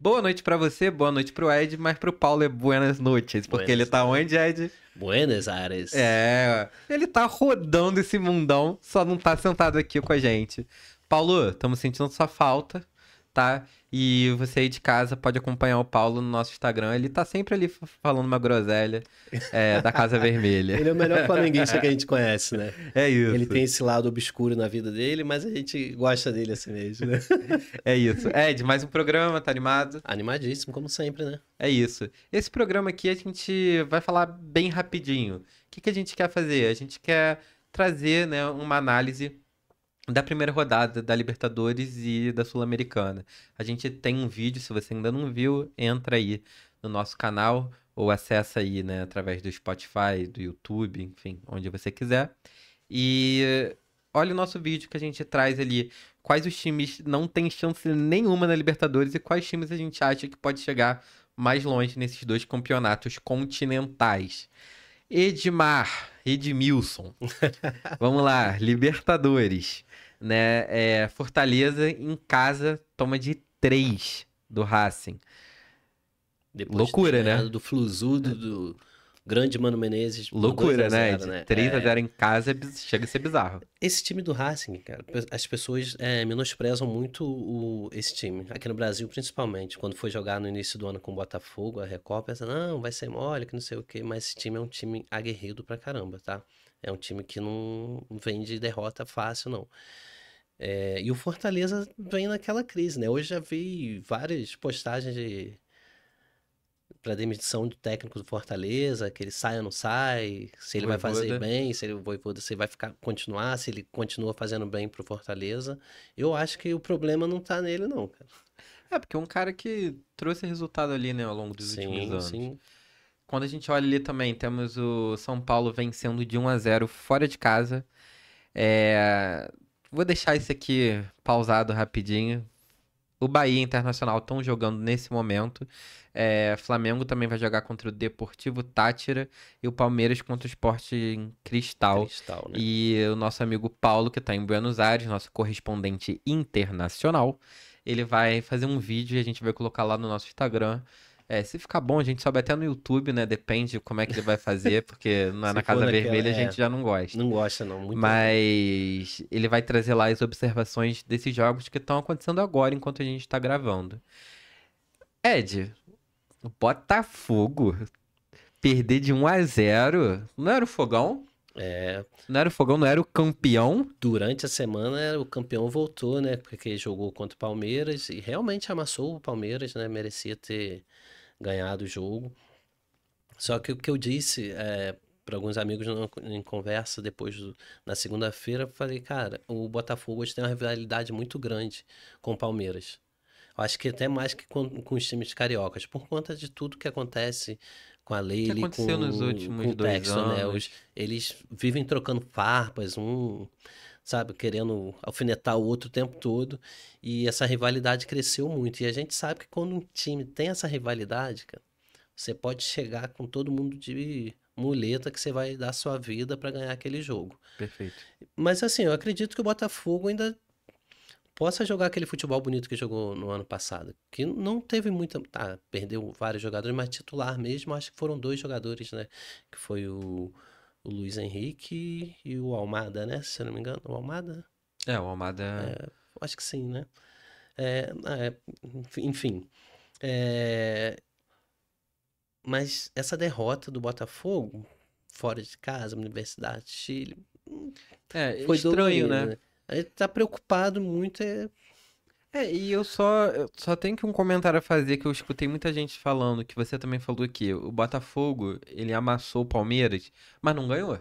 Boa noite pra você, boa noite pro Ed, mas pro Paulo é buenas noites, porque ele Buenas tá tardes. onde, Ed? Buenos Aires. Ele tá rodando esse mundão, só não tá sentado aqui com a gente. Paulo, estamos sentindo sua falta, tá? E você aí de casa pode acompanhar o Paulo no nosso Instagram, ele tá sempre ali falando uma groselha, da Casa Vermelha. Ele é o melhor flamenguista que a gente conhece, né? É Ele isso, tem esse lado obscuro na vida dele, mas a gente gosta dele assim mesmo, né? é isso. Ed, mais um programa, tá animado? Animadíssimo, como sempre, né? É isso. Esse programa aqui a gente vai falar bem rapidinho. O que que a gente quer fazer? A gente quer trazer, né, uma análise da primeira rodada da Libertadores e da Sul-Americana. A gente tem um vídeo, se você ainda não viu, entra aí no nosso canal ou acessa aí, né, através do Spotify, do YouTube, enfim, onde você quiser. E olha o nosso vídeo que a gente traz ali quais os times não têm chance nenhuma na Libertadores e quais times a gente acha que pode chegar mais longe nesses dois campeonatos continentais. Edmilson, vamos lá, Libertadores, né? Fortaleza em casa toma de 3 do Racing. Depois de ter Loucura, ganhado né? do Fluzudo, do grande Mano Menezes por 2 Loucura, a né? 0, De né? 3 a 0 em casa chega a ser bizarro. Esse time do Racing, cara, as pessoas menosprezam muito esse time. Aqui no Brasil, principalmente. Quando foi jogar no início do ano com o Botafogo, a Recopa, pensa, não, vai ser mole, que não sei o quê. Mas esse time é um time aguerrido pra caramba, tá? É um time que não vem de derrota fácil, não. E o Fortaleza vem naquela crise, né? Hoje já vi várias postagens para demissão do técnico do Fortaleza, que ele sai ou não sai, se ele vai fazer Vojvoda. bem, se ele, o Vojvoda, se ele vai continuar, se ele continua fazendo bem pro Fortaleza. Eu acho que o problema não tá nele, não, cara. Porque é um cara que trouxe resultado ali, né, ao longo dos últimos Sim, anos. sim. Quando a gente olha ali também, temos o São Paulo vencendo de 1 a 0 fora de casa. É, Vou deixar isso aqui pausado rapidinho. O Bahia e Internacional estão jogando nesse momento. Flamengo também vai jogar contra o Deportivo Táchira e o Palmeiras contra o Sporting Cristal. Cristal, né? E o nosso amigo Paulo, que está em Buenos Aires, nosso correspondente internacional, ele vai fazer um vídeo e a gente vai colocar lá no nosso Instagram. Se ficar bom, a gente sobe até no YouTube, né? Depende de como é que ele vai fazer, porque na Se for Casa naquela, Vermelha a gente já não gosta. não gosta não, muito ruim. Mas ele vai trazer lá as observações desses jogos que estão acontecendo agora enquanto a gente está gravando. Ed, o Botafogo perder de 1 a 0 não era o fogão? É, Não era o fogão, não era o campeão? durante a semana o campeão voltou, né? Porque jogou contra o Palmeiras e realmente amassou o Palmeiras, né? Merecia ter ganhado o jogo. Só que o que eu disse para alguns amigos em conversa na segunda-feira, eu falei, cara, o Botafogo hoje tem uma rivalidade muito grande com o Palmeiras. Eu acho que até mais que com os times cariocas, por conta de tudo que acontece com a O que Leila e aconteceu nos com últimos o 2 Texton, né? anos? Eles vivem trocando farpas, sabe, querendo alfinetar o outro o tempo todo. E essa rivalidade cresceu muito. E a gente sabe que quando um time tem essa rivalidade, cara, você pode chegar com todo mundo de muleta que você vai dar sua vida para ganhar aquele jogo. Perfeito. Mas assim, eu acredito que o Botafogo ainda possa jogar aquele futebol bonito que jogou no ano passado. Que não teve muita. Tá, perdeu vários jogadores, mas titular mesmo, acho que foram 2 jogadores, né? Que foi o Luiz Henrique e o Almada, né? Se eu não me engano, o Almada? O Almada. Acho que sim, né? É, enfim. É, mas essa derrota do Botafogo, fora de casa, Universidade de Chile, foi Estranho, dolorido, né? né? A gente tá preocupado muito, E eu só tenho que um comentário a fazer que eu escutei muita gente falando, que você também falou aqui. O Botafogo, ele amassou o Palmeiras, mas não ganhou.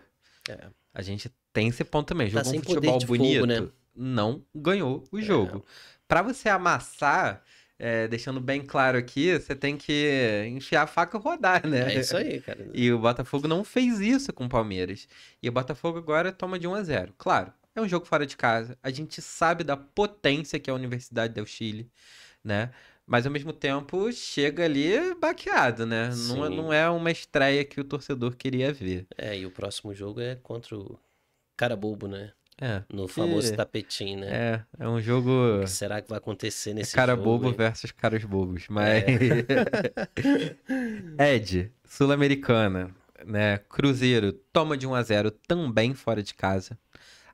é, A gente tem esse ponto também. tá Jogou um sem poder futebol de fogo, né? bonito, não ganhou o É, jogo. Pra você amassar, deixando bem claro aqui, você tem que enfiar a faca e rodar, né? é isso aí, cara. E o Botafogo não fez isso com o Palmeiras. E o Botafogo agora toma de 1 a 0. Claro, é um jogo fora de casa. A gente sabe da potência que é a Universidade del Chile, né? Mas ao mesmo tempo chega ali baqueado, né? Não Sim. é uma estreia que o torcedor queria ver. E o próximo jogo é contra o Carabobo, né? É, no famoso que tapetinho, né? é um jogo O que será que vai acontecer nesse cara jogo, bobo hein? versus caras bobos, mas É. Ed, Sul-Americana, né? Cruzeiro toma de 1-0 também fora de casa.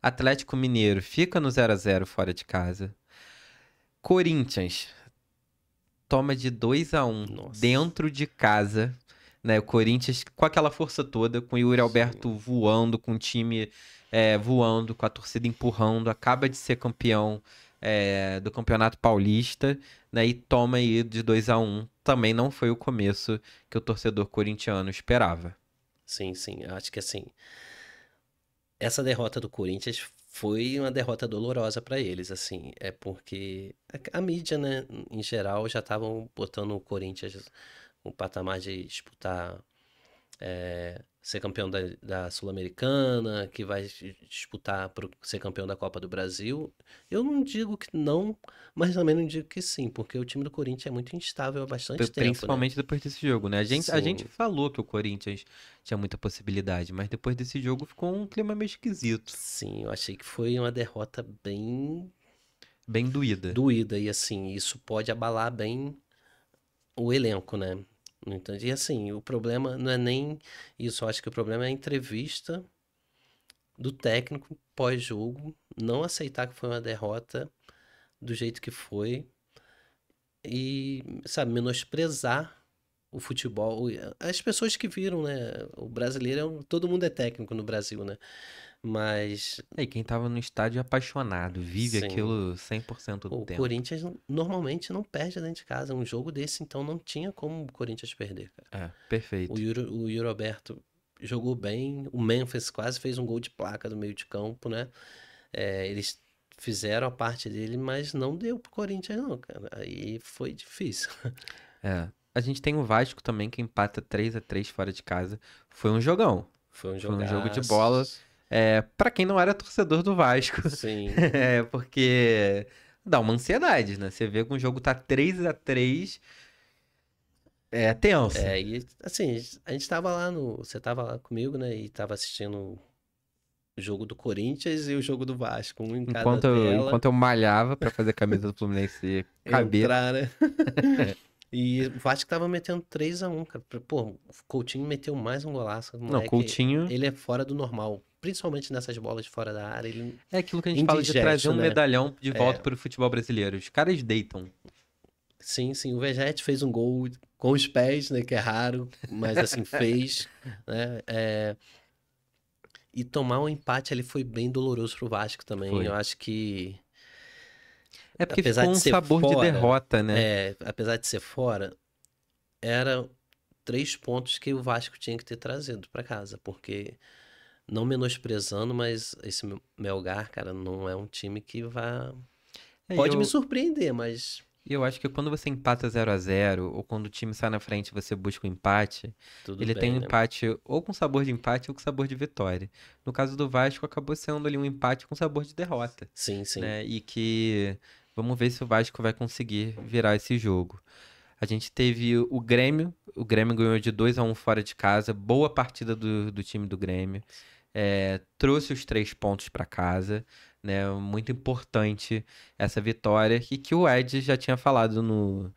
Atlético Mineiro fica no 0-0 fora de casa. Corinthians toma de 2-1 Nossa, dentro de casa, né? O Corinthians com aquela força toda, com o Yuri Alberto sim. voando, com o time voando, com a torcida empurrando, acaba de ser campeão do Campeonato Paulista, né? E toma aí de 2-1. Também não foi o começo que o torcedor corintiano esperava. Sim, sim. Acho que assim, essa derrota do Corinthians foi uma derrota dolorosa para eles, assim. É porque a mídia, né, em geral, já estavam botando o Corinthians no patamar de disputar ser campeão da Sul-Americana, que vai disputar para ser campeão da Copa do Brasil. Eu não digo que não, mas também não digo que sim, porque o time do Corinthians é muito instável há bastante tempo, né? Principalmente depois desse jogo, né? A gente Sim, falou que o Corinthians tinha muita possibilidade, mas depois desse jogo ficou um clima meio esquisito, sim, eu achei que foi uma derrota bem bem doída. doída e assim, isso pode abalar bem o elenco, né? No entanto, e assim, o problema não é nem isso, eu acho que o problema é a entrevista do técnico pós-jogo, não aceitar que foi uma derrota do jeito que foi e, sabe, menosprezar o futebol. As pessoas que viram, né? O brasileiro, todo mundo é técnico no Brasil, né? Mas, E quem tava no estádio é apaixonado, vive sim, aquilo 100% do o tempo. Corinthians normalmente não perde dentro de casa. Um jogo desse, então, não tinha como o Corinthians perder, cara. É, perfeito. O Yuri Alberto jogou bem. O Memphis quase fez um gol de placa do meio de campo, né? Eles fizeram a parte dele, mas não deu pro Corinthians, não, cara. Aí foi difícil. É. A gente tem o Vasco também que empata 3-3 fora de casa. Foi um jogão. Foi um Foi um jogo de bola. jogaço. Para quem não era torcedor do Vasco. Sim. Porque dá uma ansiedade, né? Você vê que o jogo tá 3-3, é tenso. E assim, a gente tava lá no. Você tava lá comigo, né? E tava assistindo o jogo do Corinthians e o jogo do Vasco, um em cada tela. Enquanto eu malhava pra fazer a camisa do Fluminense caber. Entrar, né? E o Vasco tava metendo 3-1, cara. Pô, o Coutinho meteu mais um golaço. O Não, moleque, Coutinho ele é fora do normal. Principalmente nessas bolas de fora da área. Ele é aquilo que a gente fala de trazer indigeste, um né? medalhão de volta para o futebol brasileiro. Os caras deitam. Sim, sim. O Vegete fez um gol com os pés, né? Que é raro, mas assim, fez, né? E tomar um empate ali foi bem doloroso pro Vasco também. Foi. Eu acho que, É porque apesar ficou de um ser sabor de fora, derrota, né? apesar de ser fora, era 3 pontos que o Vasco tinha que ter trazido para casa, porque não menosprezando, mas esse Melgar, cara, não é um time que vai. É, Pode me surpreender, mas e eu acho que quando você empata 0-0 ou quando o time sai na frente e você busca o empate, tudo ele tem bem, um né? empate ou com sabor de empate ou com sabor de vitória. No caso do Vasco, acabou sendo ali um empate com sabor de derrota, Sim, sim. né? E que vamos ver se o Vasco vai conseguir virar esse jogo. A gente teve o Grêmio ganhou de 2-1 fora de casa, boa partida do time do Grêmio. Trouxe os 3 pontos para casa, né? Muito importante essa vitória e que o Ed já tinha falado no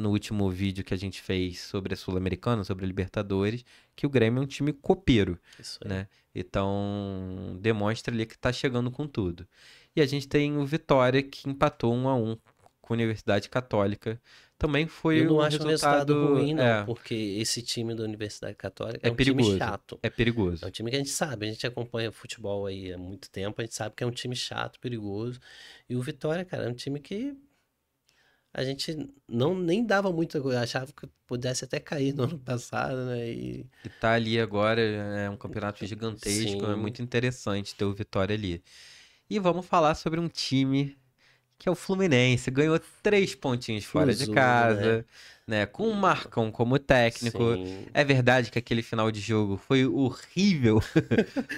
último vídeo que a gente fez sobre a Sul-Americana, sobre a Libertadores, que o Grêmio é um time copeiro, Isso aí. né? Então demonstra ali que tá chegando com tudo. E a gente tem o Vitória que empatou 1-1 com a Universidade Católica. Também Eu foi não um acho um resultado resultado, ruim, não, porque esse time da Universidade Católica é é um time perigoso, chato. é É um perigoso. time que a gente sabe, a gente acompanha futebol aí há muito tempo, a gente sabe que é um time chato, perigoso. E o Vitória, cara, é um time que a gente não nem dava muita coisa, achava que pudesse até cair no ano passado, né? E E tá ali agora, é um campeonato gigantesco, é sim, muito interessante ter o Vitória ali. E vamos falar sobre um time que é o Fluminense, ganhou 3 pontinhos fora de Fluzoso, né? casa, né? Com o Marcão como técnico. Sim. É verdade que aquele final de jogo foi horrível,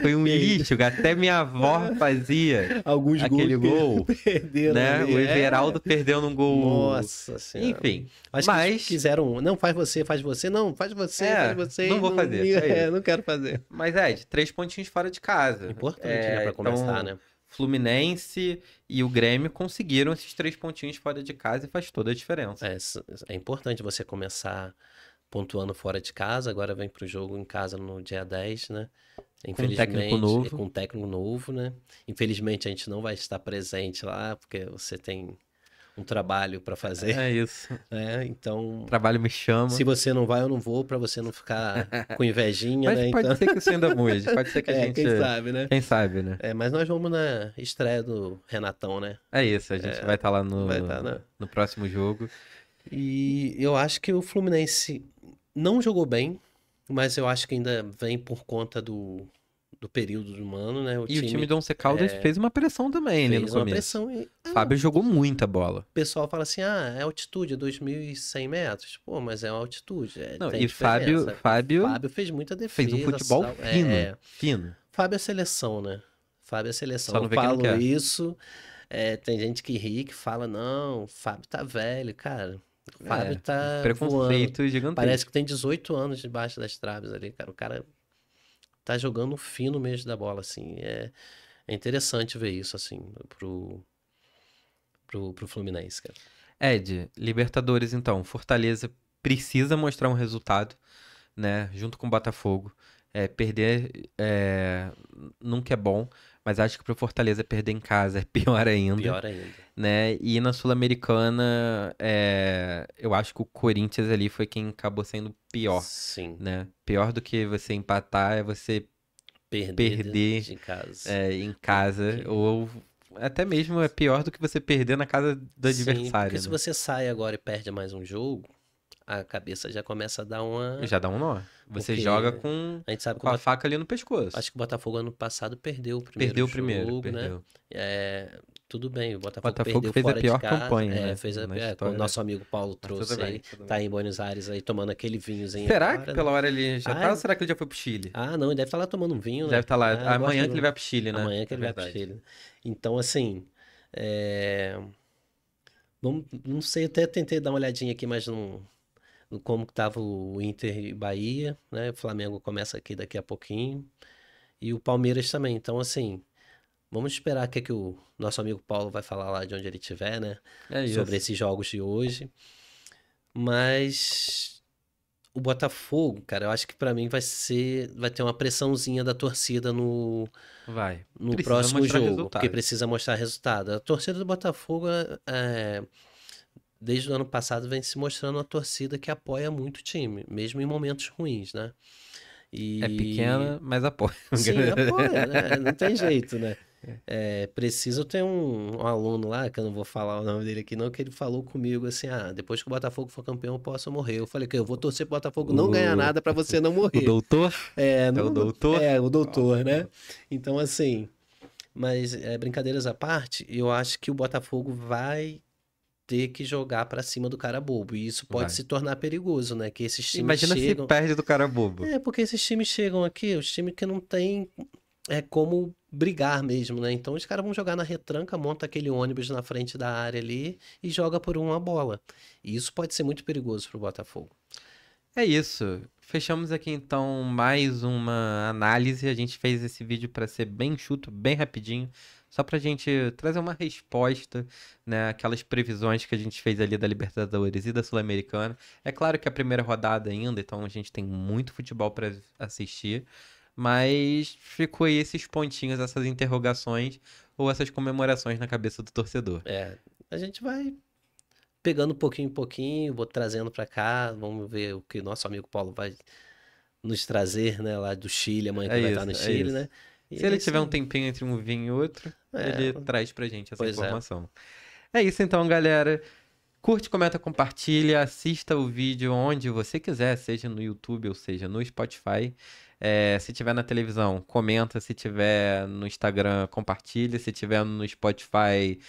foi um lixo, que até minha avó fazia Alguns gols aquele gol, perderam né? ali, O Everaldo perdeu num gol. Nossa senhora. Enfim, Acho que eles mas quiseram. Não, faz você. Não, faz você. não E vou fazer, é isso. não quero fazer. Mas, Ed, 3 pontinhos fora de casa. Importante, né, pra começar, Então, né? Fluminense e o Grêmio conseguiram esses 3 pontinhos fora de casa e faz toda a diferença. É importante você começar pontuando fora de casa, agora vem pro jogo em casa no dia 10, né? Com um técnico Infelizmente, novo. com um técnico novo, né? Infelizmente a gente não vai estar presente lá, porque você tem um trabalho para fazer, É isso. né? Então, O trabalho me chama. se você não vai, eu não vou, para você não ficar com invejinha, Mas né? pode Então, ser que isso ainda mude. Pode ser que a gente. quem sabe, né? Quem sabe, né? Mas nós vamos na estreia do Renatão, né? É isso, a gente vai estar lá Vai estar, né? no próximo jogo. E eu acho que o Fluminense não jogou bem, mas eu acho que ainda vem por conta do período do Mano, né? O E o time time do Once Caldas fez uma pressão também ali no fez uma começo. pressão e Fábio jogou muita bola. o pessoal fala assim, é altitude, é 2.100 metros. Pô, mas é altitude, Não, tem e diferença. Fábio Fábio fez muita fez defesa. um futebol fino. Fino. Fábio é seleção, né? Fábio é seleção. Só não Eu vê quem não falo quer. isso, tem gente que ri, que fala, não, Fábio tá velho, cara. Fábio tá voando. Preconceito gigantesco. Parece que tem 18 anos debaixo das traves ali, cara. O cara tá jogando fino mesmo da bola, assim. É interessante ver isso, assim, pro Fluminense, cara. Ed, Libertadores então, Fortaleza precisa mostrar um resultado, né, junto com o Botafogo. Perder nunca é bom, mas acho que pro Fortaleza perder em casa é pior ainda, Pior ainda. né? E na Sul-Americana, eu acho que o Corinthians ali foi quem acabou sendo pior, Sim. né? Pior do que você empatar é você perder de casa. em casa, ou até mesmo é pior do que você perder na casa do Sim, adversário, porque se né? você sai agora e perde mais um jogo, a cabeça já começa a dar uma... Já dá um nó. Você Porque joga com a gente sabe que com a faca ali no pescoço. acho que o Botafogo ano passado perdeu o Perdeu o primeiro primeiro, jogo, né? perdeu. Tudo bem, o O Botafogo Botafogo perdeu fez a fora pior de casa. campanha, né, Fez na com o história. nosso amigo Paulo Mas trouxe tudo bem, aí. tudo Tá bem. em Buenos Aires aí tomando aquele vinhozinho Será agora, que né? pela hora ele já tá Ah, ou será que ele já foi pro Chile? não, ele deve estar lá tomando um vinho, né? Deve estar lá. Eu Amanhã gosto que ele vai pro Chile, né? Amanhã que É ele vai pro verdade. Chile. Então, assim, não sei, até tentei dar uma olhadinha aqui, mas não, no como que tava o Inter e Bahia, né? O Flamengo começa aqui daqui a pouquinho. E o Palmeiras também. Então, assim, vamos esperar o que o nosso amigo Paulo vai falar lá de onde ele estiver, né? É Sobre isso. esses jogos de hoje. Mas o Botafogo, cara, eu acho que pra mim vai ter uma pressãozinha da torcida no Vai. no Precisa próximo mostrar jogo, porque resultado. precisa mostrar resultado. A torcida do Botafogo, desde o ano passado, vem se mostrando uma torcida que apoia muito o time, mesmo em momentos ruins, né? É pequena, mas apoia. Sim, apoia, né? Não tem jeito, né? Preciso ter um aluno lá, que eu não vou falar o nome dele aqui não, que ele falou comigo assim, depois que o Botafogo for campeão eu posso morrer. Eu falei que eu vou torcer pro Botafogo não ganhar O, nada pra você não o morrer. doutor? É Não, o doutor? o doutor, né? Então, assim, mas brincadeiras à parte, eu acho que o Botafogo vai ter que jogar pra cima do cara bobo. E isso pode Vai. se tornar perigoso, né? Que esses times Imagina se chegam. perde do cara bobo. Porque esses times chegam aqui, os times que não tem como brigar mesmo, né? Então os caras vão jogar na retranca, monta aquele ônibus na frente da área ali e joga por uma bola. E isso pode ser muito perigoso pro Botafogo. É isso. Fechamos aqui então mais uma análise. A gente fez esse vídeo para ser bem enxuto, bem rapidinho, só pra gente trazer uma resposta, né, aquelas previsões que a gente fez ali da Libertadores e da Sul-Americana. É claro que é a primeira rodada ainda, então a gente tem muito futebol para assistir, mas ficou aí esses pontinhos, essas interrogações ou essas comemorações na cabeça do torcedor. A gente vai pegando pouquinho em pouquinho, vou trazendo pra cá, vamos ver o que o nosso amigo Paulo vai nos trazer, né, lá do Chile, amanhã que ele vai estar no Chile, isso. né? E Se ele isso tiver um aí. tempinho entre um vinho e outro, ele traz pra gente essa Pois é. informação. É isso então, galera. Curte, comenta, compartilha, assista o vídeo onde você quiser, seja no YouTube ou seja no Spotify. Se tiver na televisão, comenta. Se tiver no Instagram, compartilha. Se tiver no Spotify,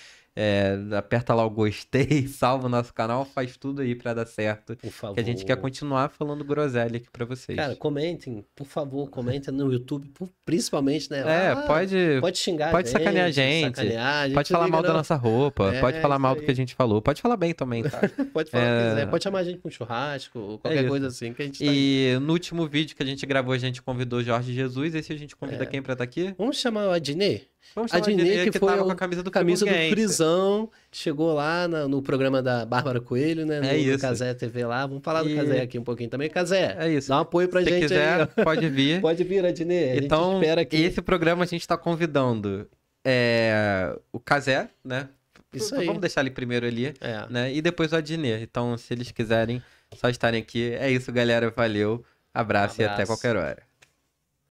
aperta lá o gostei, salva o nosso canal, faz tudo aí pra dar certo. Por Que a gente quer favor. continuar falando groselha aqui pra Cara, vocês. comentem, por favor, comentem no YouTube, principalmente, né? É, Lá, pode, pode xingar pode a sacanear a gente, gente, sacanear, a pode gente não falar liga mal da não. nossa roupa, pode É, falar isso mal do que a aí. gente falou, pode falar bem também, tá? Pode falar o que quiser, pode chamar a gente pra um churrasco, ou É qualquer coisa isso. assim, que a gente tá aí. E no último vídeo que a gente gravou, a gente convidou o Jorge Jesus. Esse a gente convida É. quem pra estar aqui? Vamos chamar o Adnet? Vamos chamar o Adnet, que foi tava com a camisa do camisa do Friburguense. Frisão, chegou lá no programa da Bárbara Coelho, né? É No isso. Cazé TV lá. Vamos falar do E- Cazé aqui um pouquinho também. Cazé, É isso. dá um apoio pra Se gente quiser, aí, ó. pode vir. Pode vir, Adnet. A gente Então, espera aqui. esse programa a gente tá convidando o Cazé, né? Isso aí. Vamos deixar ele primeiro ali, É. né? E depois o Adnet. Então, se eles quiserem só estarem aqui, é isso, galera. Valeu, abraço e até Abraço. qualquer hora.